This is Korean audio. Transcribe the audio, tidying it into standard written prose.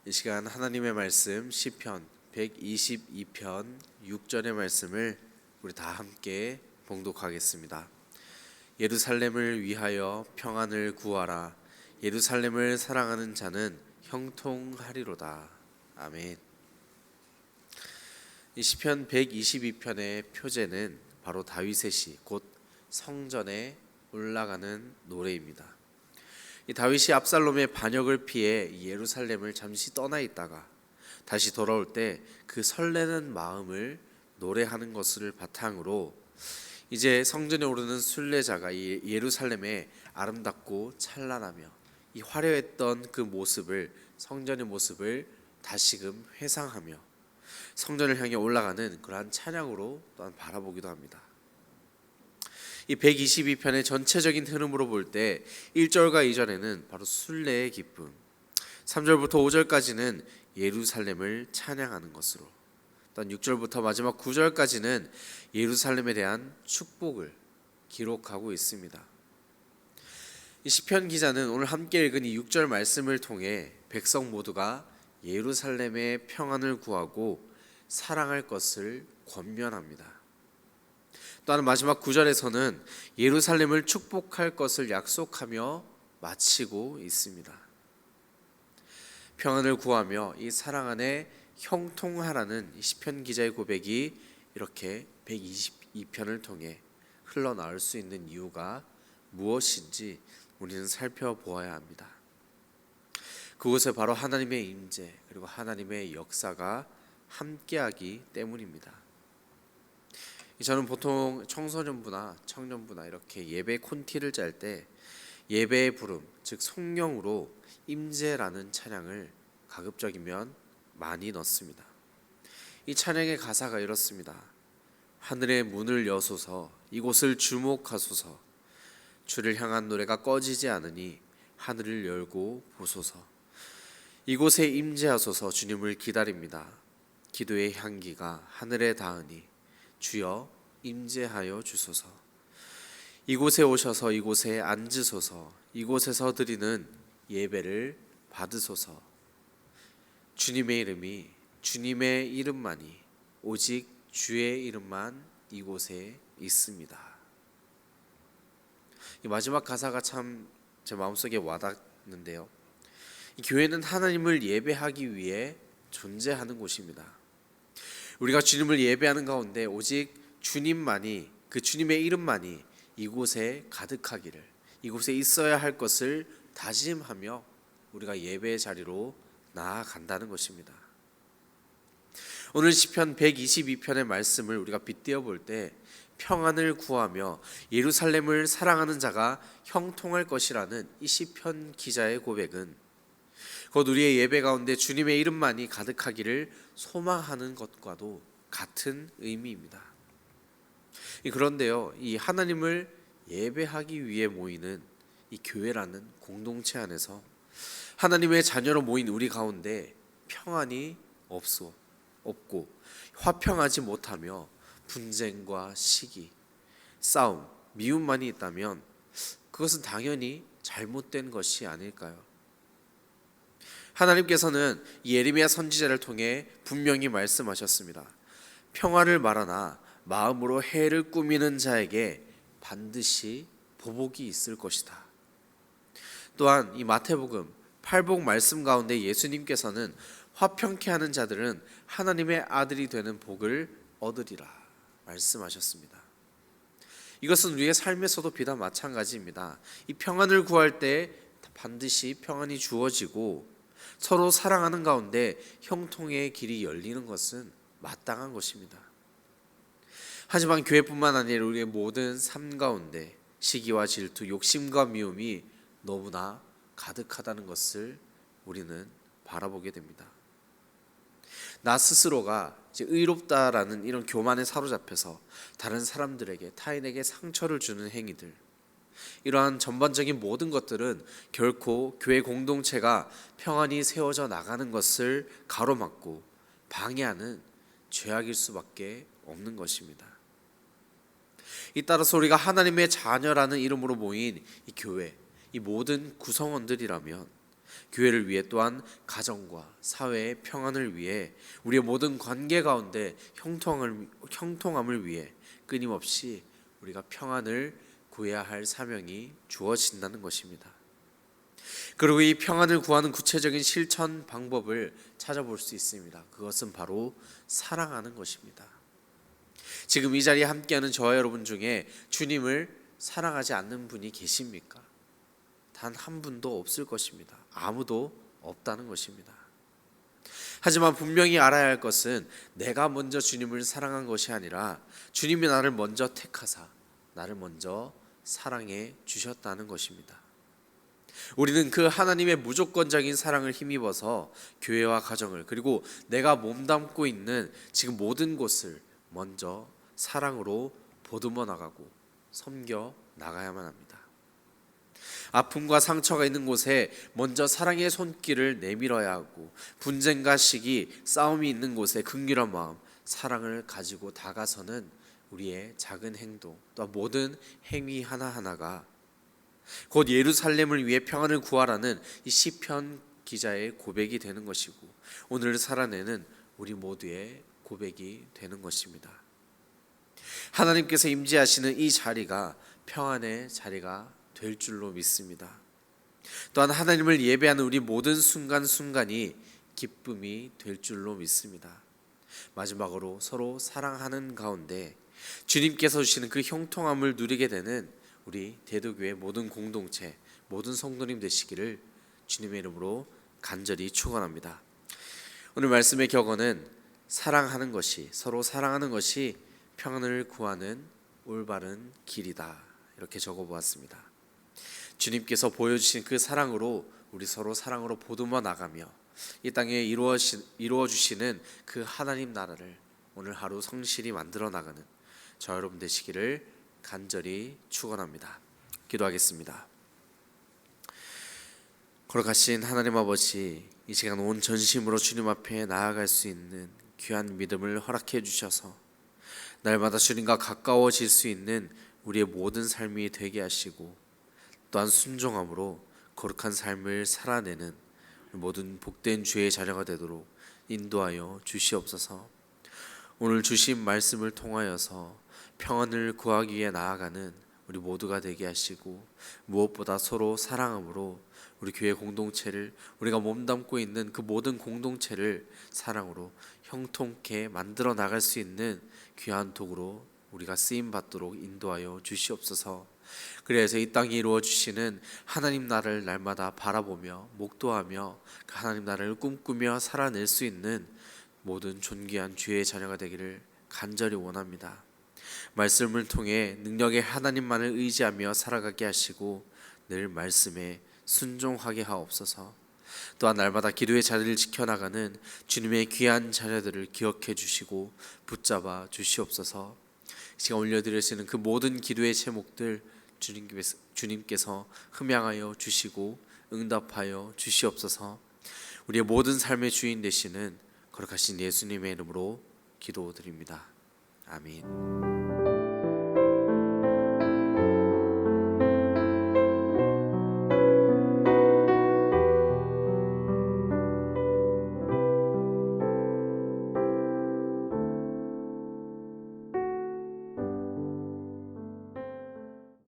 이 시간 하나님의 말씀 시편 122편 6절의 말씀을 우리 다 함께 봉독하겠습니다. 예루살렘을 위하여 평안을 구하라. 예루살렘을 사랑하는 자는 형통하리로다. 아멘. 이 시편 122편의 표제는 바로 다윗의 시, 곧 성전에 올라가는 노래입니다. 이 다윗이 압살롬의 반역을 피해 예루살렘을 잠시 떠나 있다가 다시 돌아올 때 그 설레는 마음을 노래하는 것을 바탕으로 이제 성전에 오르는 순례자가 이 예루살렘의 아름답고 찬란하며 이 화려했던 그 모습을, 성전의 모습을 다시금 회상하며 성전을 향해 올라가는 그러한 찬양으로 또한 바라보기도 합니다. 이 122편의 전체적인 흐름으로 볼 때 1절과 2절에는 바로 순례의 기쁨, 3절부터 5절까지는 예루살렘을 찬양하는 것으로, 또한 6절부터 마지막 9절까지는 예루살렘에 대한 축복을 기록하고 있습니다. 이 시편 기자는 오늘 함께 읽은 이 6절 말씀을 통해 백성 모두가 예루살렘의 평안을 구하고 사랑할 것을 권면합니다. 또한 마지막 9절에서는 예루살렘을 축복할 것을 약속하며 마치고 있습니다. 평안을 구하며 이 사랑 안에 형통하라는 시편 기자의 고백이 이렇게 122편을 통해 흘러나올 수 있는 이유가 무엇인지 우리는 살펴보아야 합니다. 그곳에 바로 하나님의 임재 그리고 하나님의 역사가 함께하기 때문입니다. 저는 보통 청소년부나 청년부나 이렇게 예배 콘티를 짤 때 예배의 부름, 즉 성령으로 임재라는 찬양을 가급적이면 많이 넣습니다. 이 찬양의 가사가 이렇습니다. 하늘의 문을 여소서, 이곳을 주목하소서. 주를 향한 노래가 꺼지지 않으니 하늘을 열고 보소서. 이곳에 임재하소서. 주님을 기다립니다. 기도의 향기가 하늘에 닿으니 주여 임재하여 주소서. 이곳에 오셔서 이곳에 앉으소서. 이곳에서 드리는 예배를 받으소서. 주님의 이름이, 주님의 이름만이, 오직 주의 이름만 이곳에 있습니다. 이 마지막 가사가 참 제 마음속에 와닿는데요. 이 교회는 하나님을 예배하기 위해 존재하는 곳입니다. 우리가 주님을 예배하는 가운데 오직 주님만이, 그 주님의 이름만이 이곳에 가득하기를, 이곳에 있어야 할 것을 다짐하며 우리가 예배의 자리로 나아간다는 것입니다. 오늘 시편 122편의 말씀을 우리가 빗대어 볼 때 평안을 구하며 예루살렘을 사랑하는 자가 형통할 것이라는 이 시편 기자의 고백은 곧 우리의 예배 가운데 주님의 이름만이 가득하기를 소망하는 것과도 같은 의미입니다. 그런데요, 이 하나님을 예배하기 위해 모이는 이 교회라는 공동체 안에서 하나님의 자녀로 모인 우리 가운데 평안이 없고 화평하지 못하며 분쟁과 시기, 싸움, 미움만이 있다면 그것은 당연히 잘못된 것이 아닐까요? 하나님께서는 예레미야 선지자를 통해 분명히 말씀하셨습니다. 평화를 말하나 마음으로 해를 꾸미는 자에게 반드시 보복이 있을 것이다. 또한 이 마태복음 8복 말씀 가운데 예수님께서는 화평케 하는 자들은 하나님의 아들이 되는 복을 얻으리라 말씀하셨습니다. 이것은 우리의 삶에서도 비단 마찬가지입니다. 이 평안을 구할 때 반드시 평안이 주어지고 서로 사랑하는 가운데 형통의 길이 열리는 것은 마땅한 것입니다. 하지만 교회뿐만 아니라 우리의 모든 삶 가운데 시기와 질투, 욕심과 미움이 너무나 가득하다는 것을 우리는 바라보게 됩니다. 나 스스로가 의롭다라는 이런 교만에 사로잡혀서 다른 사람들에게, 타인에게 상처를 주는 행위들, 이러한 전반적인 모든 것들은 결코 교회 공동체가 평안히 세워져 나가는 것을 가로막고 방해하는 죄악일 수밖에 없는 것입니다. 따라서 우리가 하나님의 자녀라는 이름으로 모인 이 교회, 이 모든 구성원들이라면 교회를 위해 또한 가정과 사회의 평안을 위해 우리의 모든 관계 가운데 형통함을 위해 끊임없이 우리가 평안을 구해야 할 사명이 주어진다는 것입니다. 그리고 이 평안을 구하는 구체적인 실천 방법을 찾아볼 수 있습니다. 그것은 바로 사랑하는 것입니다. 지금 이 자리에 함께하는 저와 여러분 중에 주님을 사랑하지 않는 분이 계십니까? 단 한 분도 없을 것입니다. 아무도 없다는 것입니다. 하지만 분명히 알아야 할 것은 내가 먼저 주님을 사랑한 것이 아니라 주님이 나를 먼저 택하사 나를 먼저 사랑해 주셨다는 것입니다. 우리는 그 하나님의 무조건적인 사랑을 힘입어서 교회와 가정을 그리고 내가 몸담고 있는 지금 모든 곳을 먼저 사랑으로 보듬어 나가고 섬겨 나가야만 합니다. 아픔과 상처가 있는 곳에 먼저 사랑의 손길을 내밀어야 하고 분쟁과 시기, 싸움이 있는 곳에 긍휼한 마음, 사랑을 가지고 다가서는 우리의 작은 행동, 또 모든 행위 하나하나가 곧 예루살렘을 위해 평안을 구하라는 이 시편 기자의 고백이 되는 것이고 오늘 살아내는 우리 모두의 고백이 되는 것입니다. 하나님께서 임재하시는 이 자리가 평안의 자리가 될 줄로 믿습니다. 또한 하나님을 예배하는 우리 모든 순간순간이 기쁨이 될 줄로 믿습니다. 마지막으로 서로 사랑하는 가운데 주님께서 주시는 그 형통함을 누리게 되는 우리 대도교회 모든 공동체, 모든 성도님 되시기를 주님의 이름으로 간절히 축원합니다. 오늘 말씀의 격언은 사랑하는 것이, 서로 사랑하는 것이 평안을 구하는 올바른 길이다. 이렇게 적어보았습니다. 주님께서 보여주신 그 사랑으로 우리 서로 사랑으로 보듬어 나가며 이 땅에 이루어 주시는 그 하나님 나라를 오늘 하루 성실히 만들어 나가는 저 여러분 되시기를 간절히 축원합니다. 기도하겠습니다. 거룩하신 하나님 아버지, 이 시간 온 전심으로 주님 앞에 나아갈 수 있는 귀한 믿음을 허락해 주셔서 날마다 주님과 가까워질 수 있는 우리의 모든 삶이 되게 하시고 또한 순종함으로 거룩한 삶을 살아내는 모든 복된 주의 자녀가 되도록 인도하여 주시옵소서. 오늘 주신 말씀을 통하여서 평안을 구하기 위해 나아가는 우리 모두가 되게 하시고 무엇보다 서로 사랑함으로 우리 교회 공동체를 우리가 몸담고 있는 그 모든 공동체를 사랑으로 형통케 만들어 나갈 수 있는 귀한 도구로 우리가 쓰임 받도록 인도하여 주시옵소서. 그래서 이 땅에 이루어 주시는 하나님 나라를 날마다 바라보며 목도하며 그 하나님 나라를 꿈꾸며 살아낼 수 있는 모든 존귀한 주의 자녀가 되기를 간절히 원합니다. 말씀을 통해 능력의 하나님만을 의지하며 살아가게 하시고 늘 말씀에 순종하게 하옵소서. 또한 날마다 기도의 자리를 지켜나가는 주님의 귀한 자녀들을 기억해 주시고 붙잡아 주시옵소서. 시간 올려드리시는 그 모든 기도의 제목들 주님께서 흠양하여 주시고 응답하여 주시옵소서. 우리의 모든 삶의 주인 되시는 거룩하신 예수님의 이름으로 기도드립니다. 아멘.